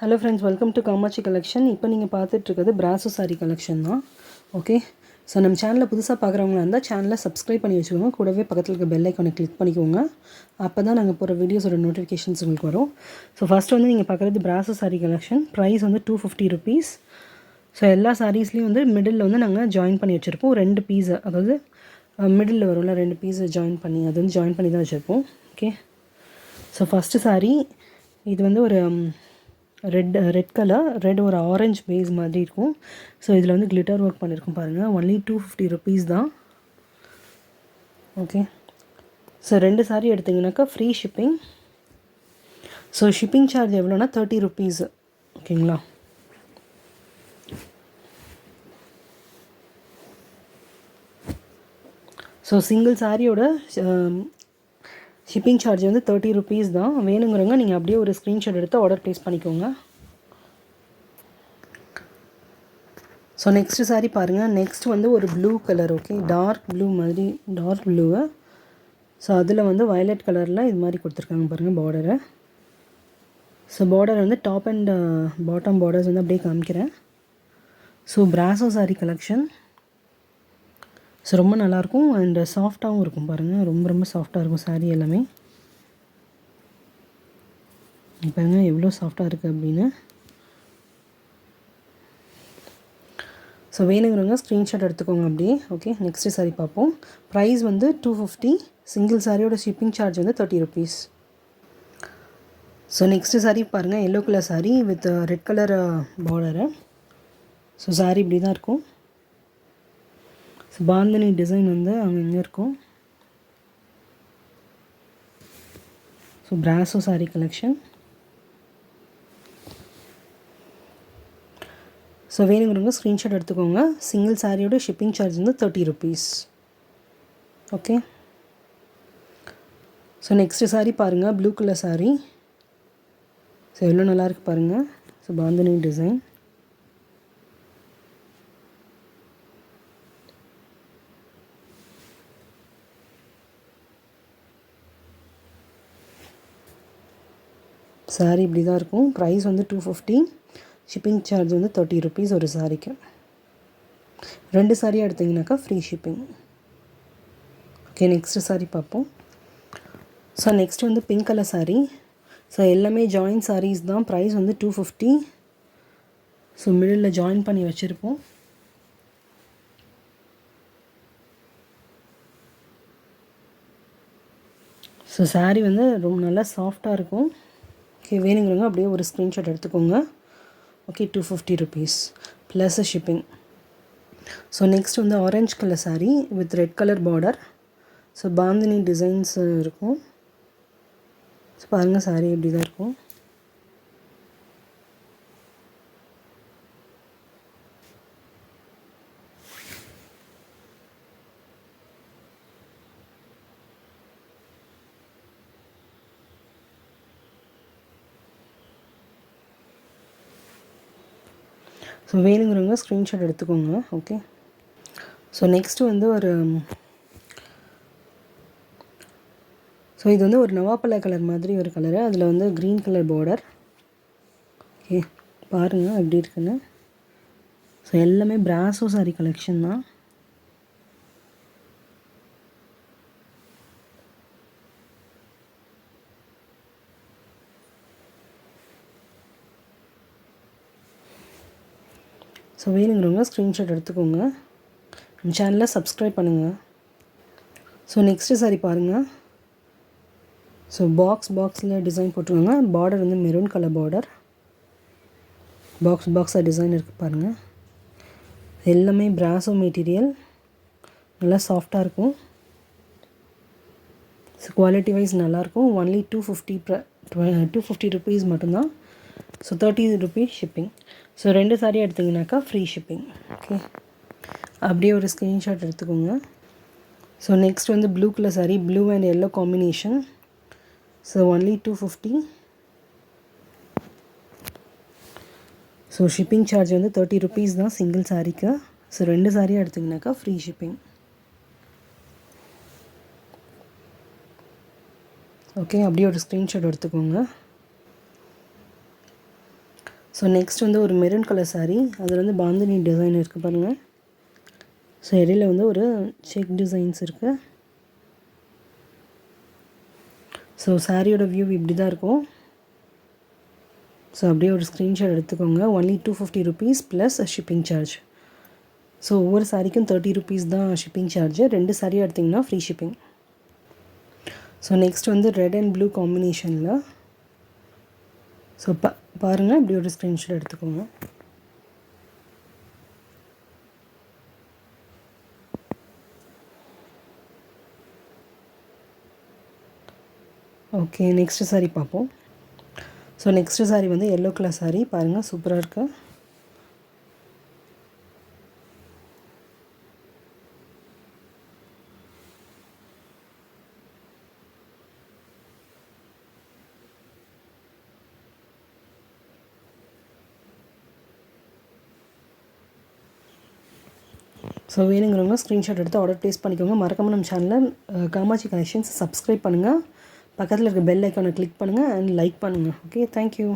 Hello friends, welcome to Kamakshi collection. இப்போ நீங்கள் பார்த்துட்ருக்கிறது பிராசோ சாரீ கலெக்ஷன் தான். ஓகே, ஸோ நம்ம சேனலில் புதுசாக பார்க்குறவங்களா இருந்தால் சேனலை சப்ஸ்கிரைப் பண்ணி வச்சுக்கோங்க. கூடவே பக்கத்தில் இருக்க பெல் ஐக்கானை கிளிக் பண்ணிக்கோங்க. அப்போ தான் நாங்கள் போகிற வீடியோஸோட நோட்டிஃபிகேஷன்ஸ் உங்களுக்கு வரும். ஸோ ஃபஸ்ட்டு வந்து நீங்கள் பார்க்குறது பிராசோ சாரீ கலெக்ஷன். ப்ரைஸ் வந்து 250 ருபீஸ். ஸோ எல்லா சாரீஸ்லேயும் வந்து மிடில் வந்து நாங்கள் ஜாயின் பண்ணி வச்சுருப்போம். 2 பீஸை, அதாவது மிடில் வரும்ல, 2 பீஸை ஜாயின் பண்ணி, அது வந்து ஜாயின் பண்ணி தான் வச்சுருப்போம். ஓகே, ஸோ ஃபஸ்ட்டு சாரீ இது வந்து ஒரு ரெட் கலர், ரெட் ஒரு ஆரஞ்சு பேஸ் மாதிரி இருக்கும். ஸோ இதில் வந்து கிளிட்டர் ஒர்க் பண்ணியிருக்கோம் பாருங்கள். ஒன்லி 250 ருபீஸ் தான். ஓகே, ஸோ 2 சாரீ எடுத்திங்கனாக்கா free shipping. So shipping charge எவ்வளோனா 30 ருபீஸ். ஓகேங்களா? ஸோ சிங்கிள் சாரியோட ஷிப்பிங் சார்ஜ் வந்து 30 ருபீஸ் தான். வேணுங்கிறவங்க நீங்கள் அப்படியே ஒரு ஸ்க்ரீன்ஷாட் எடுத்து ஆர்டர் ப்ளேஸ் பண்ணிக்கோங்க. ஸோ நெக்ஸ்ட்டு சாரீ பாருங்கள். நெக்ஸ்ட் வந்து ஒரு blue colour. Okay, dark blue மாதிரி, டார்க் ப்ளூவை ஸோ அதில் வந்து வயலட் கலரில் இது மாதிரி கொடுத்துருக்காங்க பாருங்கள் பார்டரை. ஸோ பார்டர் வந்து டாப் அண்ட் பாட்டம் பார்டர்ஸ் வந்து அப்படியே காமிக்கிறேன். So brasso sari collection. So ரொம்ப நல்லாயிருக்கும் அண்ட் சாஃப்டாகவும் இருக்கும் பாருங்கள். ரொம்ப ரொம்ப சாஃப்டாக இருக்கும் சாரீ எல்லாமே. பாருங்கள் எவ்வளோ சாஃப்டாக இருக்குது அப்படின்னு. ஸோ வேணுங்கிறவங்க ஸ்க்ரீன்ஷாட் எடுத்துக்கோங்க அப்படியே. ஓகே, நெக்ஸ்ட்டு சாரீ பார்ப்போம். ப்ரைஸ் வந்து 250. சிங்கிள் சாரியோட ஷிப்பிங் சார்ஜ் வந்து 30 ருபீஸ். ஸோ நெக்ஸ்ட்டு சாரீ பாருங்கள். Yellow colour sari with red colour border. So sari இப்படி தான் இருக்கும். ஸோ பாந்தினி டிசைன் வந்து அங்கே இங்கே இருக்கும். So brasso sari collection. So வேணுங்கிறவங்க ஸ்க்ரீன்ஷாட் எடுத்துக்கோங்க. சிங்கிள் சாரியோட ஷிப்பிங் சார்ஜ் வந்து 30 rupees. Okay, so next sari பாருங்கள். Blue colour sari. ஸோ எவ்வளோ நல்லாயிருக்கு பாருங்கள். So bandhani design. சாரீ இப்படி தான் இருக்கும். ப்ரைஸ் வந்து 250. ஷிப்பிங் சார்ஜ் வந்து 30 ருபீஸ் ஒரு சாரீக்கு. 2 சாரியாக எடுத்திங்கனாக்கா free shipping. Okay, next sari பார்ப்போம். ஸோ நெக்ஸ்ட் வந்து பிங்க் கலர் சாரீ. ஸோ எல்லாமே ஜாயின் சாரீஸ் தான். ப்ரைஸ் வந்து 250. ஸோ மிடில் ஜாயின் பண்ணி வச்சுருப்போம். ஸோ சாரீ வந்து ரொம்ப நல்லா சாஃப்டாக இருக்கும். ஓகே, வேணுங்கிறவங்க அப்படியே ஒரு ஸ்க்ரீன்ஷாட் எடுத்துக்கோங்க. Okay, 250 rupees plus shipping. So next வந்து orange colour sari with red colour border. So bandhani designs இருக்கும். ஸோ பாருங்கள் சாரீ இப்படி தான் இருக்கும். ஸோ வேணுங்கிறவங்க ஸ்க்ரீன்ஷாட் எடுத்துக்கோங்க. ஓகே, ஸோ நெக்ஸ்ட்டு வந்து ஸோ இது வந்து ஒரு நவாப்பழ கலர் மாதிரி ஒரு கலரு. அதில் வந்து க்ரீன் கலர் பார்டர். ஓகே, பாருங்கள் எப்படி இருக்குன்னு. ஸோ எல்லாமே பிராசோ சாரீ கலெக்ஷன் தான். ஸோ வேணுங்கிறவங்க ஸ்க்ரீன்ஷாட் எடுத்துக்கோங்க. நம்ம சேனலை சப்ஸ்கிரைப் பண்ணுங்கள். ஸோ நெக்ஸ்ட்டு சாரீ பாருங்கள். ஸோ பாக்ஸில் டிசைன் போட்டுருக்காங்க. பார்டர் வந்து மெரூன் கலர் பார்டர். பாக்ஸாக டிசைன் இருக்குது பாருங்கள். எல்லாமே பிராசோ மெட்டீரியல். நல்லா சாஃப்டாக இருக்கும். ஸோ குவாலிட்டி வைஸ் நல்லாயிருக்கும். ஒன்லி 250 ருபீஸ் மட்டும்தான். So 30 rupees shipping. So 2 sari எடுத்திங்கனாக்கா ஃப்ரீ ஷிப்பிங். ஓகே, அப்படியே ஒரு ஸ்க்ரீன்ஷாட் எடுத்துக்கோங்க. ஸோ நெக்ஸ்ட் வந்து blue colour sari, blue and yellow combination. So only 250. So shipping charge வந்து 30 ருபீஸ் தான் சிங்கிள் சாரீக்கு. ஸோ 2 சாரியாக எடுத்திங்கனாக்கா ஃப்ரீ ஷிப்பிங். ஓகே, அப்படியே ஒரு ஸ்க்ரீன்ஷாட் எடுத்துக்கோங்க. ஸோ நெக்ஸ்ட் வந்து ஒரு மெரூன் கலர் saree. அதில் வந்து பாந்தினி டிசைன் இருக்குது பாருங்கள். ஸோ இடையில வந்து ஒரு செக் டிசைன்ஸ் இருக்குது. ஸோ சாரியோட வியூ இப்படி தான் இருக்கும். ஸோ அப்படியே ஒரு ஸ்க்ரீன்ஷாட் எடுத்துக்கோங்க. Only 250 rupees plus shipping charge. So ஒவ்வொரு சாரிக்கும் 30 rupees தான் ஷிப்பிங் சார்ஜு. 2 சாரியாக எடுத்திங்கன்னா ஃப்ரீ ஷிப்பிங். ஸோ நெக்ஸ்ட் வந்து ரெட் அண்ட் ப்ளூ காம்பினேஷனில். ஸோ பாருங்கள், இப்படி ஒரு ஸ்க்ரீன்ஷாட் எடுத்துக்கோங்க. ஓகே, நெக்ஸ்ட் சாரீ பார்ப்போம். ஸோ நெக்ஸ்ட் சாரீ வந்து எல்லோ கலர் சாரீ. பாருங்கள், சூப்பராக இருக்குது. ஸோ வேணுங்கிறவங்க ஸ்க்ரீன்ஷாட் எடுத்து ஆர்டர் ப்ளேஸ் பண்ணிக்கோங்க. மறக்காமல் நம்ம சேனலில் காமாட்சி கலெக்ஷன்ஸ் சப்ஸ்கிரைப் பண்ணுங்கள். பக்கத்தில் இருக்க பெல் ஐக்கானை கிளிக் பண்ணுங்கள் அண்ட் லைக் பண்ணுங்கள். Okay, thank you.